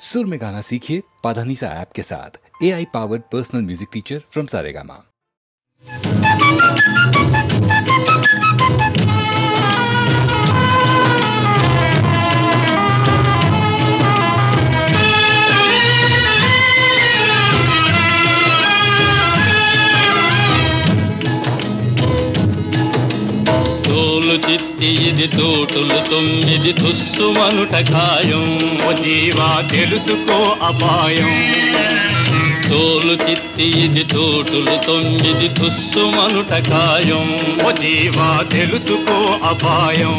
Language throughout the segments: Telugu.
सुर में गाना सीखिए पाधानीसा ऐप के साथ। AI powered personal music teacher from Saregama. చిత్తి ఇది తోటులు తొమ్మిది తుస్సుమనుట ఖాయం. ఓ జీవా తెలుసుకో అపాయం. తోలు చిత్తి ఇది తోటులు తొమ్మిది తుస్సుమనుట ఖాయం. ఓ జీవా తెలుసుకో అపాయం.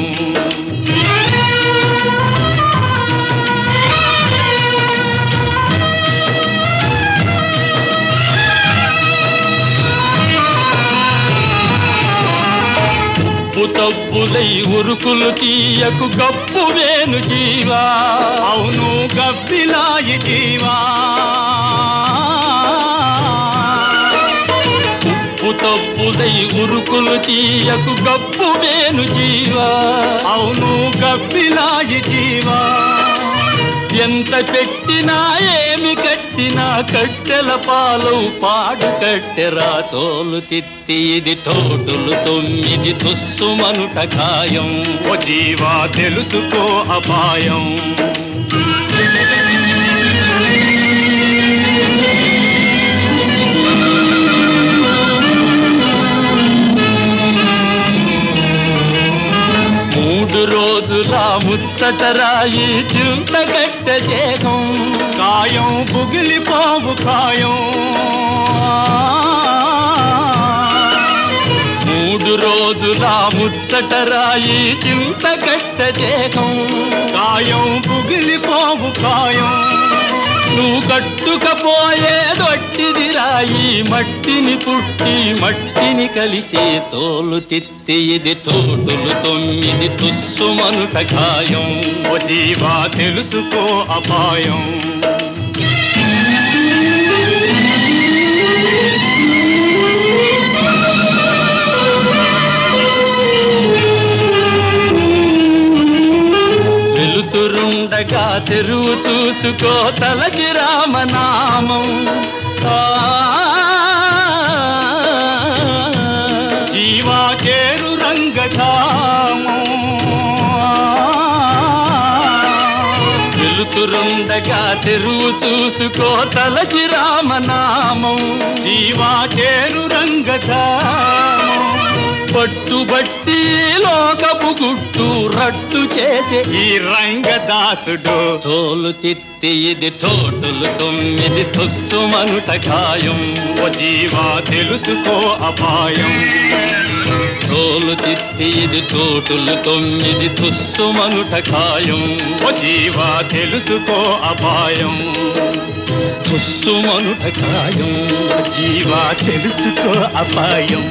తప్పులై ఉరుకులు తీయకు గప్పు వేను జీవా. అవును గబ్బిలాయి జీవా. ఉప్పు తప్పులై ఉరుకులు తీయకు గప్పు వేను జీవా. అవును గబ్బిలాయి జీవా. ఎంత పెట్టినా ఏమి కట్టినా కట్టెల పాలు పాడు కట్టెరా. తోలు తిత్తి ఇది తోటులు తొమ్మిది తుస్సుమనుట ఖాయం. ఓ జీవా తెలుసుకో అపాయం. రోజుల ముచ్చటరాయి చింత కట్ట దేహం. కాయం బుగిలిపోవు ఖాయం. 3 రోజుల ముచ్చటరాయి చింత కట్ట దేహం. కాయం బుగిలిపోవు ఖాయం. నువ్వు కట్టుకపోయేదొట్టిది రాయి. మట్టిని పుట్టి మట్టిని కలిసే తోలు తిత్తి ఇది తోటులు తొమ్మిది తుస్సుమనుట ఖాయం. ఓ జీవా తెలుసుకో అపాయం. వెలుతురుండగా తెరువు చూసుకో తలచి రామనామం. జీవా చేరు రంగధామం. వెలుతురుండగా తెరువు చూసుకో తలచి రామనామం. జీవా చేరు రంగధామం. పట్టుబట్టి లోకపు గుట్టు రట్టు చేసే ఈ రంగదాసుడు. తోలు తిత్తి ఇది తోటులు తొమ్మిది తుస్సుమనుట ఖాయం. ఓ జీవా తెలుసుకో అపాయం. తోలు తిత్తి ఇది తోటులు తొమ్మిది తుస్సుమనుట ఖాయం. ఓ జీవా తెలుసుకో అపాయం. తుస్సుమనుట ఖాయం. జీవా తెలుసుకో అపాయం.